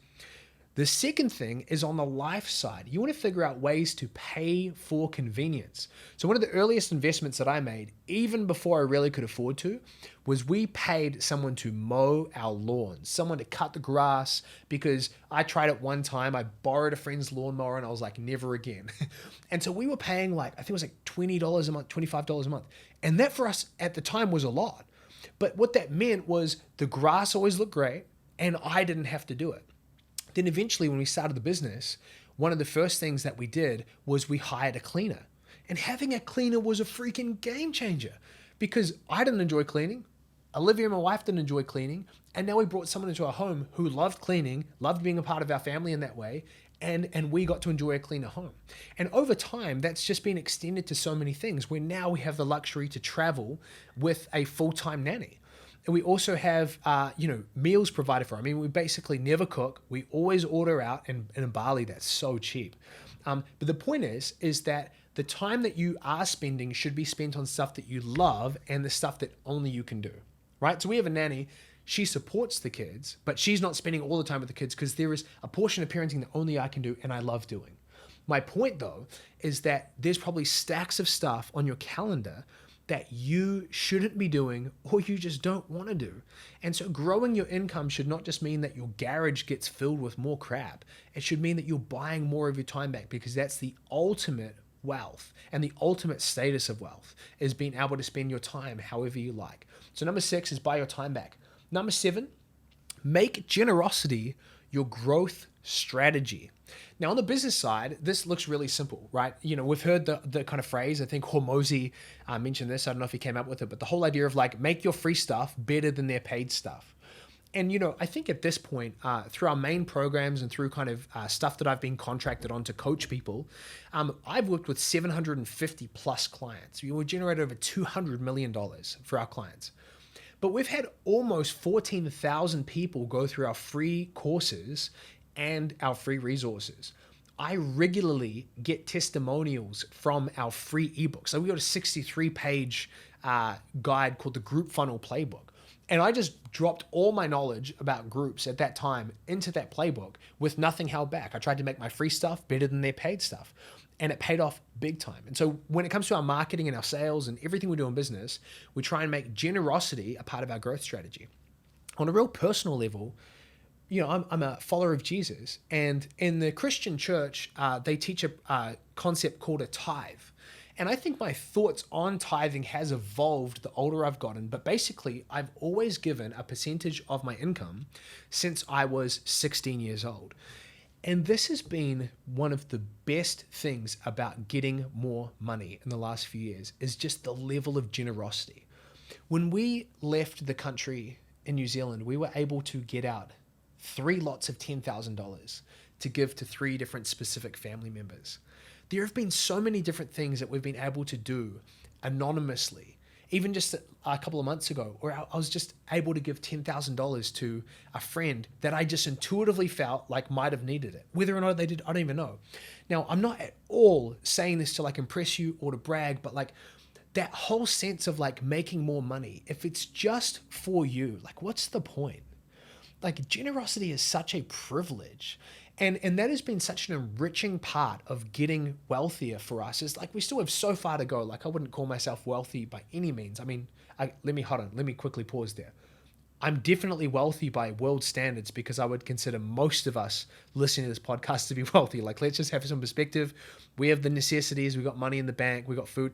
The second thing is on the life side. You want to figure out ways to pay for convenience. So one of the earliest investments that I made, even before I really could afford to, was we paid someone to mow our lawns, someone to cut the grass, because I tried it one time. I borrowed a friend's lawnmower and I was like, never again. And so we were paying I think it was like $20 a month, $25 a month. And that for us at the time was a lot. But what that meant was the grass always looked great and I didn't have to do it. Then eventually when we started the business, one of the first things that we did was we hired a cleaner. And having a cleaner was a freaking game changer, because I didn't enjoy cleaning. Olivia, my wife, didn't enjoy cleaning. And now we brought someone into our home who loved cleaning, loved being a part of our family in that way. And we got to enjoy a cleaner home. And over time, that's just been extended to so many things where now we have the luxury to travel with a full-time nanny. And we also have, meals provided for. I mean, we basically never cook. We always order out, and in Bali, that's so cheap. But the point is that the time that you are spending should be spent on stuff that you love and the stuff that only you can do, right? So we have a nanny. She supports the kids, but she's not spending all the time with the kids because there is a portion of parenting that only I can do and I love doing. My point, though, is that there's probably stacks of stuff on your calendar that you shouldn't be doing or you just don't want to do. And so growing your income should not just mean that your garage gets filled with more crap. It should mean that you're buying more of your time back, because that's the ultimate wealth and the ultimate status of wealth, is being able to spend your time however you like. So number 6 is buy your time back. Number 7, make generosity your growth strategy. Now, on the business side, this looks really simple, right? We've heard the kind of phrase, I think Hormozi mentioned this, I don't know if he came up with it, but the whole idea of make your free stuff better than their paid stuff. And, I think at this point, through our main programs and through kind of stuff that I've been contracted on to coach people, I've worked with 750 plus clients. We generated over $200 million for our clients. But we've had almost 14,000 people go through our free courses and our free resources. I regularly get testimonials from our free ebooks. So we got a 63-page guide called the Group Funnel Playbook. And I just dropped all my knowledge about groups at that time into that playbook with nothing held back. I tried to make my free stuff better than their paid stuff. And it paid off big time. And so when it comes to our marketing and our sales and everything we do in business, we try and make generosity a part of our growth strategy. On a real personal level, I'm a follower of Jesus, and in the Christian church, they teach a concept called a tithe. And I think my thoughts on tithing has evolved the older I've gotten, but basically I've always given a percentage of my income since I was 16 years old. And this has been one of the best things about getting more money in the last few years, is just the level of generosity. When we left the country in New Zealand, we were able to get out 3 lots of $10,000 to give to 3 different specific family members. There have been so many different things that we've been able to do anonymously. Even just a couple of months ago, where I was just able to give $10,000 to a friend that I just intuitively felt like might have needed it. Whether or not they did, I don't even know. Now, I'm not at all saying this to like impress you or to brag, but like that whole sense of like making more money, if it's just for you, like what's the point? Like generosity is such a privilege. And that has been such an enriching part of getting wealthier for us. Is like we still have so far to go. Like I wouldn't call myself wealthy by any means. I mean, let me quickly pause there. I'm definitely wealthy by world standards because I would consider most of us listening to this podcast to be wealthy. Like let's just have some perspective. We have the necessities. We got money in the bank. We got food.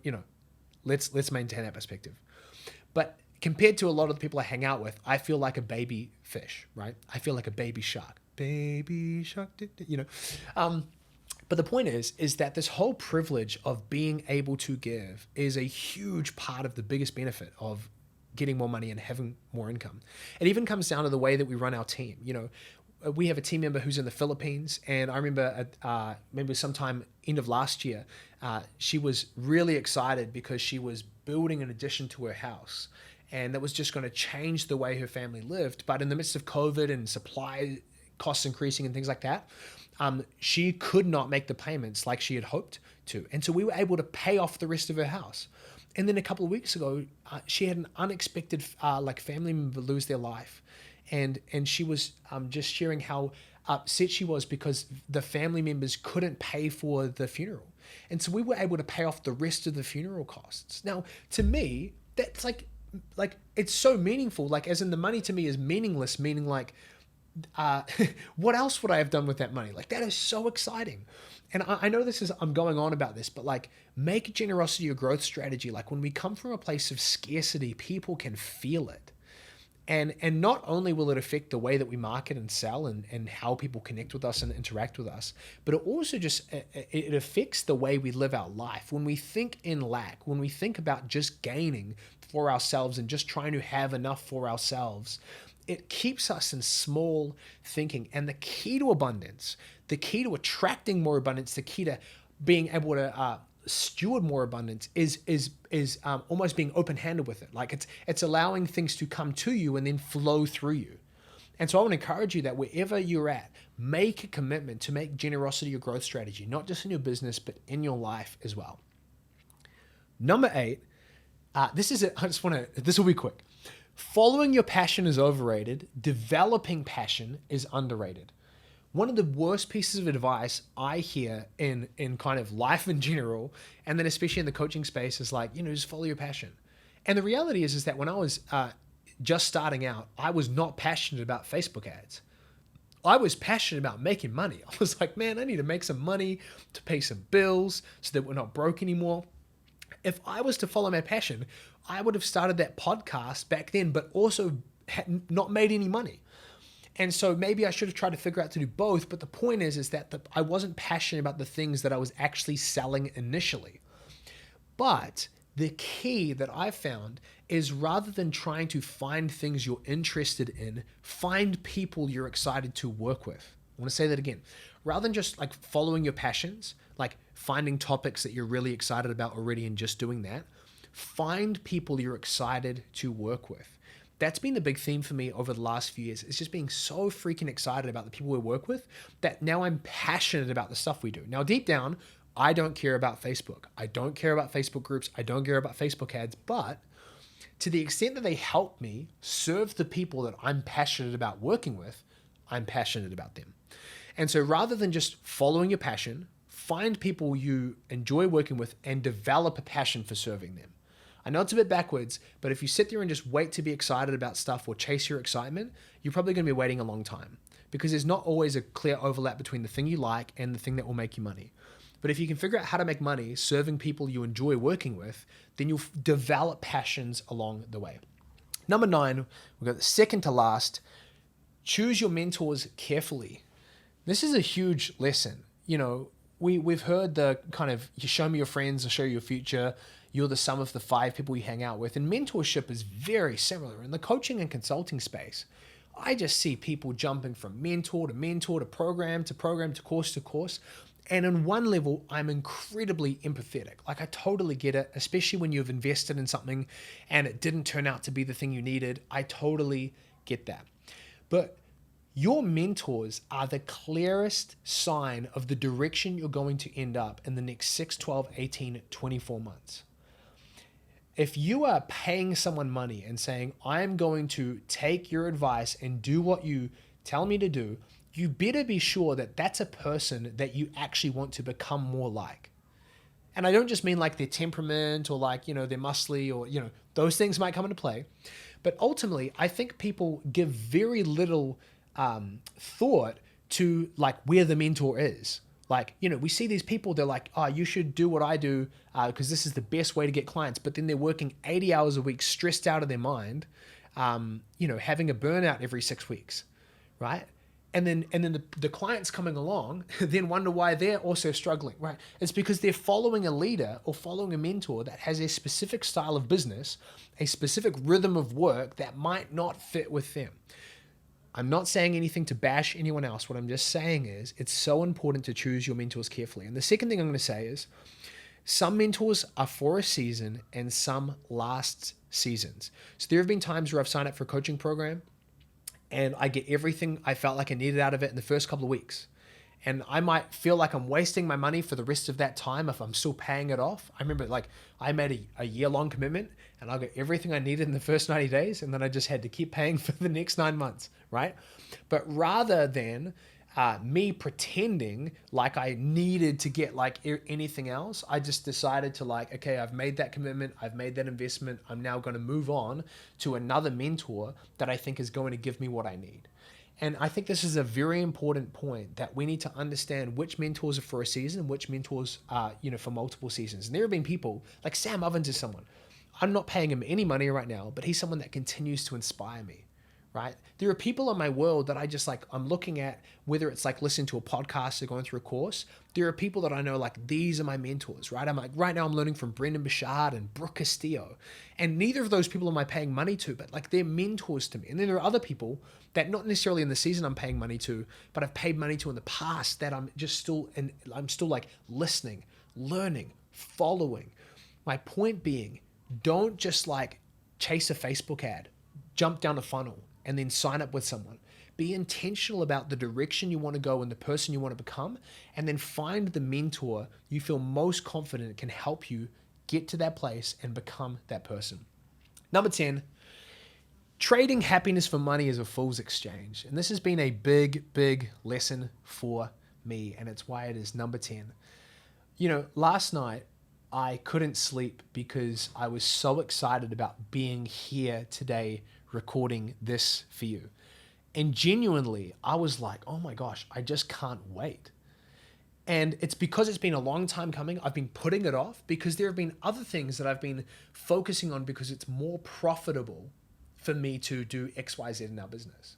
Let's maintain that perspective. But compared to a lot of the people I hang out with, I feel like a baby fish, right? I feel like a baby shark. Baby shark, but the point is that this whole privilege of being able to give is a huge part of the biggest benefit of getting more money and having more income. It even comes down to the way that we run our team. We have a team member who's in the Philippines, and I remember maybe sometime end of last year, she was really excited because she was building an addition to her house, and that was just going to change the way her family lived. But in the midst of COVID and supply costs increasing and things like that, she could not make the payments like she had hoped to. And so we were able to pay off the rest of her house. And then a couple of weeks ago, she had an unexpected family member lose their life. And she was just sharing how upset she was because the family members couldn't pay for the funeral. And so we were able to pay off the rest of the funeral costs. Now, to me, that's like it's so meaningful. Like as in the money to me is meaningless, meaning like, what else would I have done with that money? Like that is so exciting. And I know I'm going on about this, but like make generosity your growth strategy. Like when we come from a place of scarcity, people can feel it. And not only will it affect the way that we market and sell and how people connect with us and interact with us, but it also just, it affects the way we live our life. When we think in lack, when we think about just gaining for ourselves and just trying to have enough for ourselves, it keeps us in small thinking. And the key to abundance, the key to attracting more abundance, the key to being able to steward more abundance is almost being open-handed with it. Like it's allowing things to come to you and then flow through you. And so I want to encourage you that wherever you're at, make a commitment to make generosity your growth strategy, not just in your business, but in your life as well. Number 8, this will be quick. Following your passion is overrated. Developing passion is underrated. One of the worst pieces of advice I hear in kind of life in general, and then especially in the coaching space, is like, just follow your passion. And the reality is that when I was just starting out, I was not passionate about Facebook ads. I was passionate about making money. I was like, man, I need to make some money to pay some bills so that we're not broke anymore. If I was to follow my passion, I would have started that podcast back then, but also had not made any money. And so maybe I should have tried to figure out to do both. But the point is that I wasn't passionate about the things that I was actually selling initially. But the key that I found is rather than trying to find things you're interested in, find people you're excited to work with. I want to say that again. Rather than just like following your passions, like finding topics that you're really excited about already and just doing that, find people you're excited to work with. That's been the big theme for me over the last few years. It's just being so freaking excited about the people we work with that now I'm passionate about the stuff we do. Now, deep down, I don't care about Facebook. I don't care about Facebook groups. I don't care about Facebook ads. But to the extent that they help me serve the people that I'm passionate about working with, I'm passionate about them. And so rather than just following your passion, find people you enjoy working with and develop a passion for serving them. I know it's a bit backwards, but if you sit there and just wait to be excited about stuff or chase your excitement, you're probably going to be waiting a long time. because there's not always a clear overlap between the thing you like and the thing that will make you money. But if you can figure out how to make money serving people you enjoy working with, then you'll develop passions along the way. Number 9, we've got the second to last. Choose your mentors carefully. This is a huge lesson. We've heard the kind of, you show me your friends, I'll show you your future. You're the sum of the 5 people you hang out with. And mentorship is very similar. In the coaching and consulting space, I just see people jumping from mentor to program to program to course. And on one level, I'm incredibly empathetic. Like, I totally get it, especially when you've invested in something and it didn't turn out to be the thing you needed. I totally get that. But your mentors are the clearest sign of the direction you're going to end up in the next 6, 12, 18, 24 months. If you are paying someone money and saying, I'm going to take your advice and do what you tell me to do, you better be sure that that's a person that you actually want to become more like. And I don't just mean like their temperament or like, they're muscly or, those things might come into play. But ultimately, I think people give very little thought to like where the mentor is. Like, we see these people, they're like, oh, you should do what I do because this is the best way to get clients. But then they're working 80 hours a week, stressed out of their mind, having a burnout every 6 weeks, right? And then the clients coming along then wonder why they're also struggling, right? It's because they're following a leader or following a mentor that has a specific style of business, a specific rhythm of work that might not fit with them. I'm not saying anything to bash anyone else. What I'm just saying is it's so important to choose your mentors carefully. And the second thing I'm going to say is some mentors are for a season and some last seasons. So there have been times where I've signed up for a coaching program and I get everything I felt like I needed out of it in the first couple of weeks. And I might feel like I'm wasting my money for the rest of that time if I'm still paying it off. I remember like I made a year-long commitment and I got everything I needed in the first 90 days and then I just had to keep paying for the next 9 months, right? But rather than me pretending like I needed to get like anything else, I just decided to like, okay, I've made that commitment, I've made that investment, I'm now going to move on to another mentor that I think is going to give me what I need. And I think this is a very important point that we need to understand which mentors are for a season and which mentors are, for multiple seasons. And there have been people like Sam Ovens is someone, I'm not paying him any money right now, but he's someone that continues to inspire me. Right? There are people in my world that I just like, I'm looking at, whether it's like listening to a podcast or going through a course. There are people that I know like, these are my mentors, right? I'm like, right now I'm learning from Brendan Bouchard and Brooke Castillo. And neither of those people am I paying money to, but like they're mentors to me. And then there are other people that not necessarily in the season I'm paying money to, but I've paid money to in the past that I'm just still, and I'm still like listening, learning, following. My point being, don't just like chase a Facebook ad, jump down a funnel, and then sign up with someone. Be intentional about the direction you want to go and the person you want to become, and then find the mentor you feel most confident can help you get to that place and become that person. Number 10, trading happiness for money is a fool's exchange. And this has been a big, big lesson for me, and it's why it is number 10. Last night, I couldn't sleep because I was so excited about being here today recording this for you. And genuinely, I was like, oh my gosh, I just can't wait. And it's because it's been a long time coming. I've been putting it off because there have been other things that I've been focusing on because it's more profitable for me to do X, Y, Z in our business.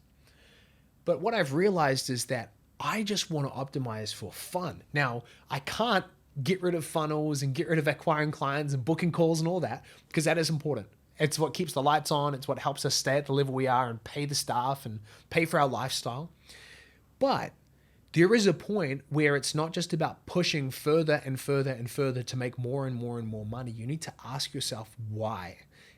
But what I've realized is that I just want to optimize for fun. Now, I can't get rid of funnels and get rid of acquiring clients and booking calls and all that because that is important. It's what keeps the lights on. It's what helps us stay at the level we are and pay the staff and pay for our lifestyle. But there is a point where it's not just about pushing further and further and further to make more and more and more money. You need to ask yourself, why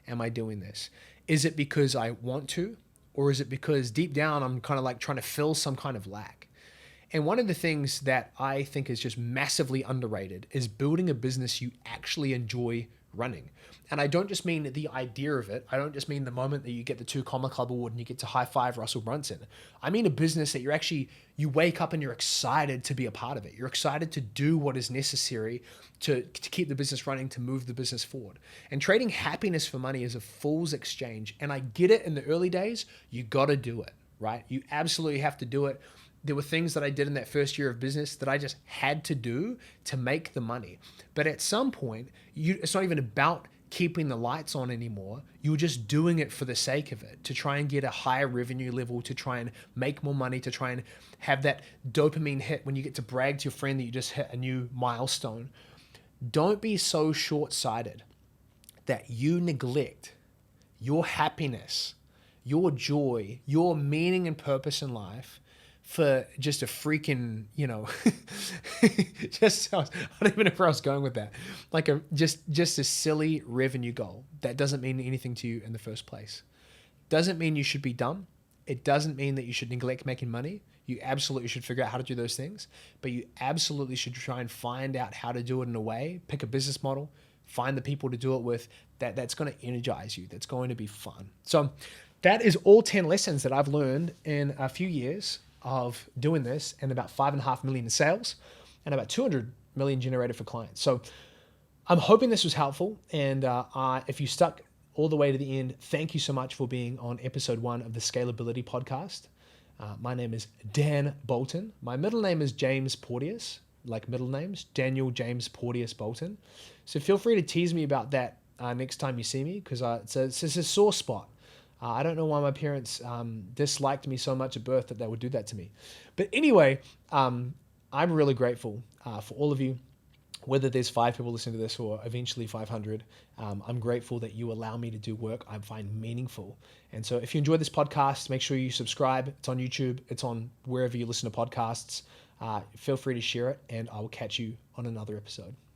am I doing this? Is it because I want to? Or is it because deep down I'm kind of like trying to fill some kind of lack? And one of the things that I think is just massively underrated is building a business you actually enjoy running. And I don't just mean the idea of it. I don't just mean the moment that you get the 2 Comma Club award and you get to high five Russell Brunson. I mean a business that you wake up and you're excited to be a part of it. You're excited to do what is necessary to keep the business running, to move the business forward. And trading happiness for money is a fool's exchange. And I get it in the early days, you got to do it. right? You absolutely have to do it. There were things that I did in that first year of business that I just had to do to make the money. But at some point, it's not even about keeping the lights on anymore. You're just doing it for the sake of it, to try and get a higher revenue level, to try and make more money, to try and have that dopamine hit when you get to brag to your friend that you just hit a new milestone. Don't be so short-sighted that you neglect your happiness, your joy, your meaning and purpose in life for just a freaking, just, I don't even know where I was going with that. Like just a silly revenue goal that doesn't mean anything to you in the first place. Doesn't mean you should be dumb. It doesn't mean that you should neglect making money. You absolutely should figure out how to do those things, but you absolutely should try and find out how to do it in a way, pick a business model, find the people to do it with that's going to energize you, that's going to be fun. So that is all 10 lessons that I've learned in a few years of doing this, and about 5.5 million in sales and about 200 million generated for clients. So I'm hoping this was helpful. And if you stuck all the way to the end, thank you so much for being on episode 1 of the Scalability Podcast. My name is Dan Bolton. My middle name is James Porteous, like middle names, Daniel James Porteous Bolton. So feel free to tease me about that next time you see me, because it's a sore spot. I don't know why my parents disliked me so much at birth that they would do that to me. But anyway, I'm really grateful for all of you, whether there's 5 people listening to this or eventually 500. I'm grateful that you allow me to do work I find meaningful. And so if you enjoy this podcast, make sure you subscribe. It's on YouTube. It's on wherever you listen to podcasts. Feel free to share it, and I will catch you on another episode.